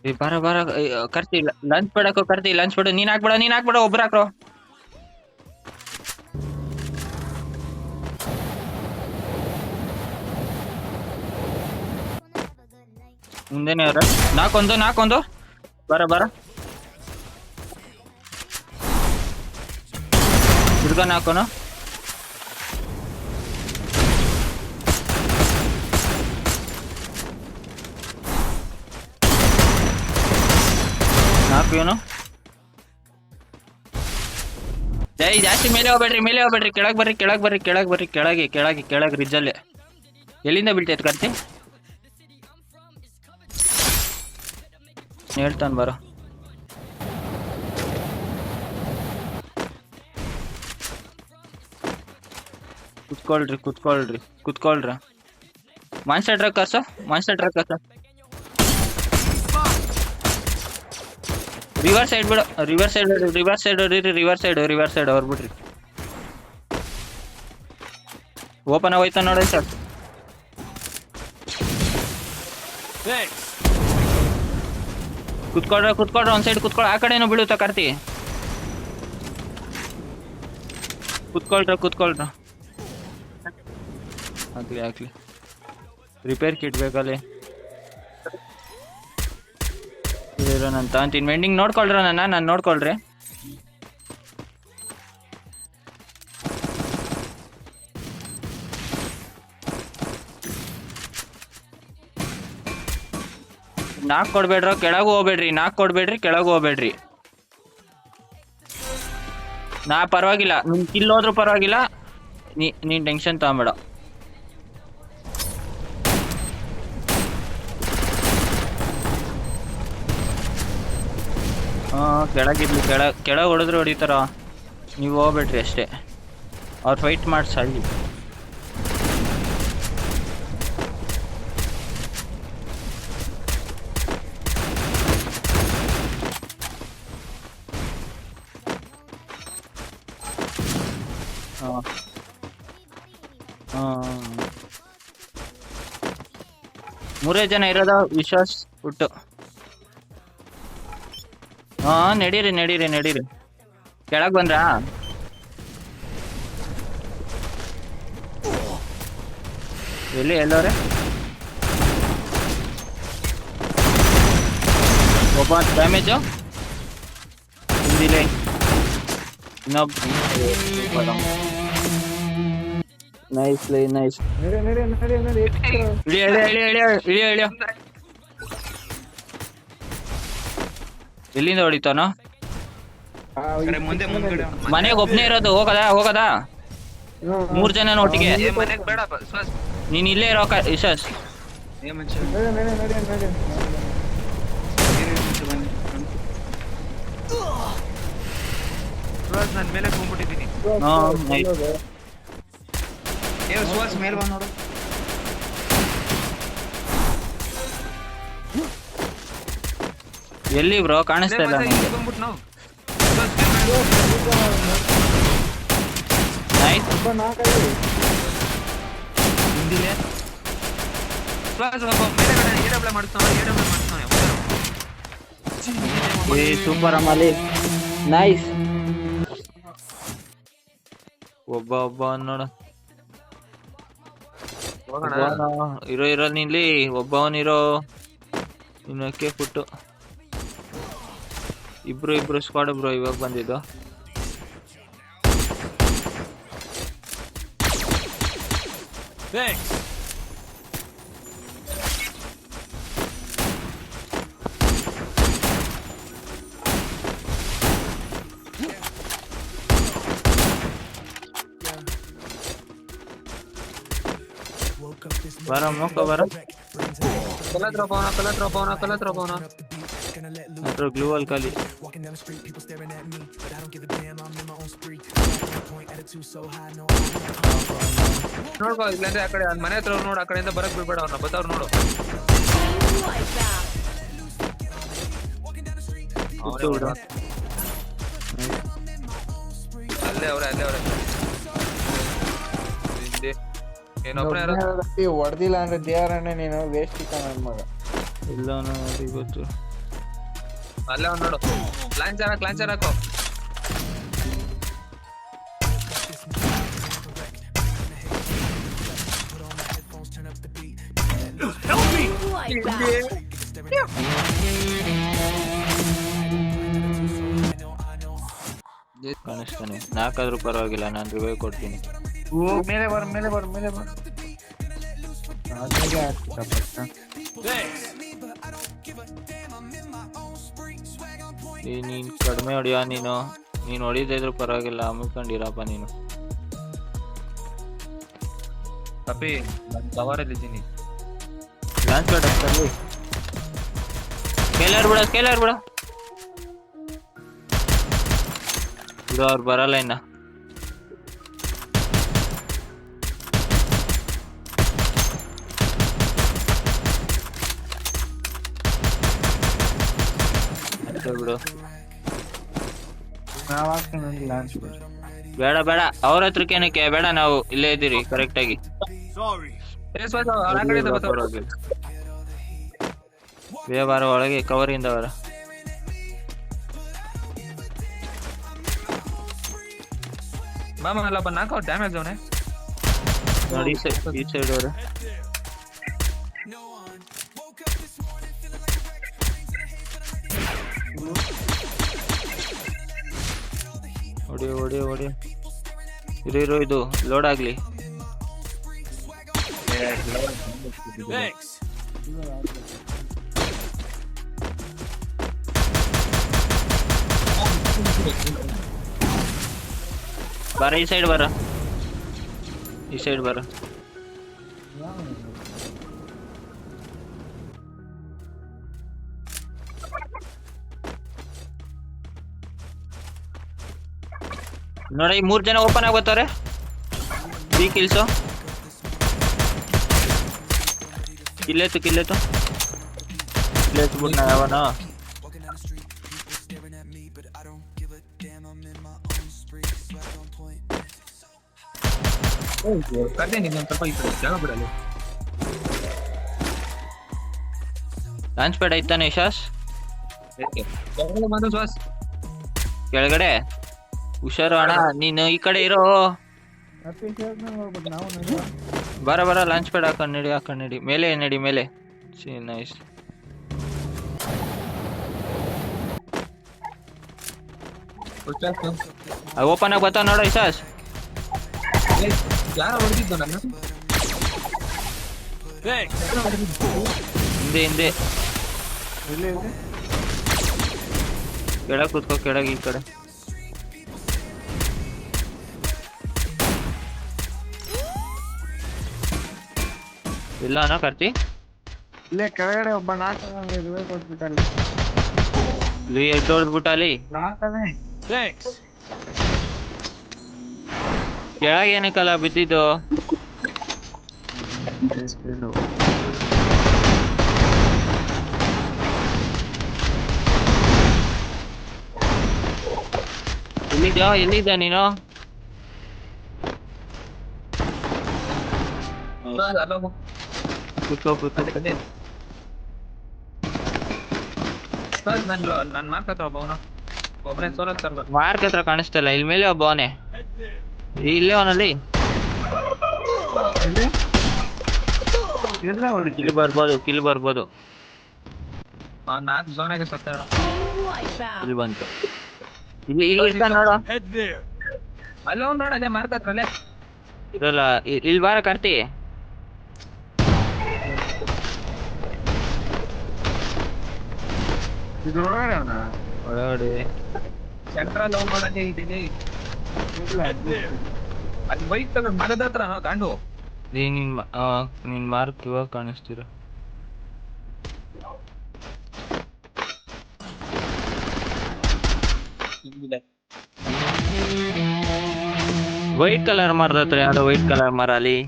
ಬರ ಬರ ಕರ್ತಿ lunch ಬಿಡಕೋ ಕರ್ತಿ lunch ಬಿಡು ನೀನ್ ಹಾಕ್ಬೇಡ ಒಬ್ರು ಹಾಕ್ರೋ ಮುಂದೆನೆ ಅವ್ರ ನಾಕೊಂದು ಬರ ಹುಡ್ಗ ನಾಕೋನು ನಾಲ್ಕು ಏನು ಜಾಸ್ತಿ ಮೇಲೆ ಹೋಗ್ಬೇಡ್ರಿ ಕೆಳಗೆ ರಿಜ್ಜಲ್ಲೇ ಎಲ್ಲಿಂದ ಬೀಳ್ತೈತೆ ಕರ್ತಿ ಹೇಳ್ತಾನೆ ಬರೋ ಕುತ್ಕೊಳ್ರಿ ಮಾನ್ಸ್ಟರ್ ಟ್ರಕ್ ಕರ್ಸು ರಿವರ್ಸ್ ಸೈಡ್ ಬಿಡು ರಿವರ್ಸ್ ಸೈಡ್ ಹೊರ್ಬಿಡ್ರಿ ಓಪನ್ ಆಗೋಯ್ತಾ ನೋಡಿ ಸರ್ ಕುತ್ಕೊಳ್ರ ಒಂದ್ ಸೈಡ್ ಕುತ್ಕೊಳ ಆ ಕಡೆನೂ ಬೀಳುತ್ತಾ ಕಾರ್ತಿ ಕುತ್ಕೊಳ್ರ ಹಾಕ್ಲಿ ರಿಪೇರ್ ಕಿಟ್ ಬೇಕಲ್ಲಿ ನಾನು ತಗೊಂತೀನಿ ವೆಂಡಿಂಗ್ ನೋಡ್ಕೊಳ್ರ ನಾನು ನೋಡ್ಕೊಳ್ರಿ ನಾಕ್ ಕೊಡ್ಬೇಡ್ರ ಕೆಳಗೂ ಹೋಗ್ಬೇಡ್ರಿ ನಾ ಪರವಾಗಿಲ್ಲ ನಿನ್ ಕಿಲ್ ಹೋದ್ರೂ ಪರವಾಗಿಲ್ಲ ನೀನ್ ಟೆನ್ಷನ್ ತಗೊಂಬೇಡ ಕೆಳಗಿರ್ಲಿ ಕೆಳಗೆ ಹೊಡೆದ್ರೆ ಹೊಡಿತಾರ ನೀವು ಹೋಗ್ಬೇಡ್ರಿ ಅಷ್ಟೇ ಅವ್ರು ಫೈಟ್ ಮಾಡ್ಸ ಅಲ್ಲಿ ಮೂರೇ ಜನ ಇರೋದ ವಿಶ್ವಾಸ್ ಹುಟ್ಟು ನಡೀರಿ ಕೆಳಗ್ ಬಂದ್ರಾ ಎಲ್ಲವ್ರೆ ಒಬ್ಬ ಡ್ಯಾಮೇಜು ಹಿಂದಿಲೆ ನೈಸ್ ಇಳಿಯೋ ಎಲ್ಲಿಂದ ಹೊಡಿತಾನ ಮನೆಗೆ ಒಬ್ನೇ ಇರೋದು ಹೋಗದಾ 3 ಜನ ಒಟ್ಟಿಗೆ ನೀನ್ ಇಲ್ಲೇ ಇರೋ ಯಶಸ್ ನನ್ ಮೇಲೆ ಹೋಗ್ಬಿಟ್ಟಿದ್ದೀನಿ ಸುವಾಸ್ ಮೇಲೆ ಬಂದ್ ನೋಡು ಎಲ್ಲಿ ಬ್ರೋ ಕಾಣಿಸ್ತಾ ಇಲ್ಲ ಸೂಪರ್ ಅಮ್ಮಲ್ಲಿ ನೈಸ್ ಒಬ್ಬ ನೋಡ ಇರೋ ನಿಲ್ಲಿ ಒಬ್ಬವನಿರೋ ಇನ್ನಕ್ಕೆ ಫುಟ್ಟು ಇಬ್ರು ಸ್ಕ್ವಾಡ್ ಬ್ರೋ ಇವಾಗ ಬಂದಿದ್ದು ಬರ ಗ್ಲೂ ಅಲ್ಲಿ ಖಾಲಿ ನೋಡ್ಕೋ ಇಲ್ಲಾಂದ್ರೆ ಆ ಕಡೆ ಮನೆ ಹತ್ರ ನೋಡು ಆ ಕಡೆಯಿಂದ ಬರಕ್ ಬಿಡ್ಬೇಡ ಅವ್ರನ್ನ ಬತ್ತವ್ರು ನೋಡು ಅಲ್ಲೇ ಅವ್ರೆ ಹೊಡೆದಿಲ್ಲ ಅಂದ್ರೆ ದೇವರನ್ನೇ ನೀನು ವೇಸ್ಟ್ ನನ್ ಮಗ ಇಲ್ಲ ಗೊತ್ತು ಅಲ್ಲೇ ಒಂದ್ ನೋಡು. ಲಾಂಚರ್ ಹಾಕೋ. Like that. ಕಾಣಿಸ್ತಾನೆ. 4 ಆದ್ರೂ ಪರವಾಗಿಲ್ಲ, ನಾನು ರಿವೈವ್ ಕೊಡ್ತೀನಿ. ಮೇಲೆ ಬರ್ ಅದ್ರಾಗೆ ಆಗ್ತದಪ್ಪ. ನೀನ್ ಕಡಿಮೆ ಹೊಡಿಯೋ, ನೀನು ಹೊಡಿತಾ ಇದ್ರು ಪರವಾಗಿಲ್ಲ, ಅಮ್ಮಿಕೊಂಡಿರಪ್ಪ ನೀನು. ಕಪಿ ನಾನು ಕವರಲ್ಲಿ ಇದ್ದೀನಿ. Launch pad ಹಾಕ್ತಲ್ಲಿ. ಸ್ಕೇಲರ್ ಬಿಡ ಇದು ಅವ್ರು ಬರಲ್ಲ ಇನ್ನ. ಬಿಡು, ನಾವ್ ಹಾಕ್ತೀನಿ ಲಾಂಚ್ ಬೇಡ ಅವ್ರ ಹತ್ರಕ್ಕೇನಕ್ಕೆ ಬೇಡ, ನಾವು ಇಲ್ಲೇ ಇದ್ದೀರಿ ಕರೆಕ್ಟ್ ಆಗಿ. ಆ ಕಡೆಯಿಂದ ಬರ್ತಾವ್ರೆ. ಬಾರ ಒಳಗೆ ಕವರಿಂದ ಬರ. ಮಾಮ ಅಲ್ಲ ಬ ನಾಕ್ ಔಟ್ ಡ್ಯಾಮೇಜ್ ಅವನೇ. ನೋಡಿ ಈ ಸೈಡ್ ಅವ್ರ. ಹೊಡಿ ಇರು ಇದು ಲೋಡ್ ಆಗ್ಲಿ. ಬರ ಈ ಸೈಡ್ ಬರ. ನೋಡಿ 3 ಜನ ಓಪನ್ ಆಗಿ ಬರ್ತಾರೆ. 3 ಕಿಲ್ಸು. ಕಿಲ್ಲೆತ್ತು ಬಿಟ್ಟ ಯಾವನ. ಕರ್ದೇನಿ ಇನ್ನೊಂದ್ ಸ್ವಲ್ಪ ಈ ಕಡೆ ಜಾಗ ಬಿಡಲಿ. ಲಾಂಚ್ ಪ್ಯಾಡ್ ಐತಾನೆ ಯಶಸ್ ಬಂದು ಶ್ವಾಸ್ ಕೆಳಗಡೆ. ಹುಷಾರು ಅಣ್ಣ, ನೀನು ಈ ಕಡೆ ಇರೋ. ಬರ ಲಾಂಚ್ ಪ್ಯಾಡ್ ಹಾಕೊಂಡ್ ನಡಿ. ಮೇಲೆ ನೈಸ್. ಓಪನ್ ಆಗಿ ಬರ್ತಾವ ನೋಡ ಯಶಸ್. ಯಾರ ಹೊಡೆದಿದ್ದು ನನ್ನ ಹಿಂದೆ ಕೆಳಗೆ ಕೂತ್ಕೋ, ಕೆಳಗೆ ಈ ಕಡೆ. ಇಲ್ಲ ಅಣ್ಣ ಕರ್ತಿ ಇಲ್ಲೇ ಕೆಳಗಡೆ ಒಬ್ಬ ಕೊಟ್ಬಿಟ್ಟಲ್ಲಿ ಎದ್ದು ಹೊಡೆದ್ಬಿಟ್ಟಲ್ಲಿ. ಕೆಳಗೆ ಏನಕ್ಕಲ್ಲ ಬಿದ್ದಿದ್ದು. ಎಲ್ಲಿದ್ದ ನೀನು? ನನ್ ಮಾರ್ಕ್ ಒಬ್ಬನೇ ಸೋಲಕ್ ತರ್ಬೇಕು. ಮಾರ್ಕ್ ಹತ್ರ ಕಾಣಿಸ್ತಲ್ಲ. ಇಲ್ಲಿ ಮೇಲೆ ಒಬ್ಬ ಅವನೇ, ಇಲ್ಲೇ ಅವನಲ್ಲಿ. ಕಿಲ್ ಬರ್ಬೋದು. ನಾಲ್ಕು ಝೋನಾಗೆ ಸತ್ತಾಳ. Like that. ಇಲ್ಲಿ ಬಂತು. ಇಲ್ಲಿ ಇರ್ತಾನ ನೋಡು. ಅಲ್ಲೋ ನೋಡ, ಅದೇ ಮಾರ್ಕ್ ಹತ್ರಲ್ಲೇ ಇರಲ್ಲ. ಇಲ್ಲಿ ಬಾರ ಕಾರ್ತಿ. ಒಳಗಡೆ ಸೆಂಟ್ರಲ್ ಹೋಗ್ ನೋಡಂಗೆ ಇದ್ದೀನಿ. ಅಲ್ಲಿ ಬೈಕ್ ತಗೊಂಡು ಮರದ ಹತ್ರ ಕಾಂಡು ನಿನ್ ಮಾರ್ಕ್ ಇವಾಗ ಕಾಣಿಸ್ತೀರ. ವೈಟ್ ಕಲರ್ ಮರದ ಹತ್ರ ಯಾವ್ದೋ ವೈಟ್ ಕಲರ್ ಮರ ಅಲ್ಲಿ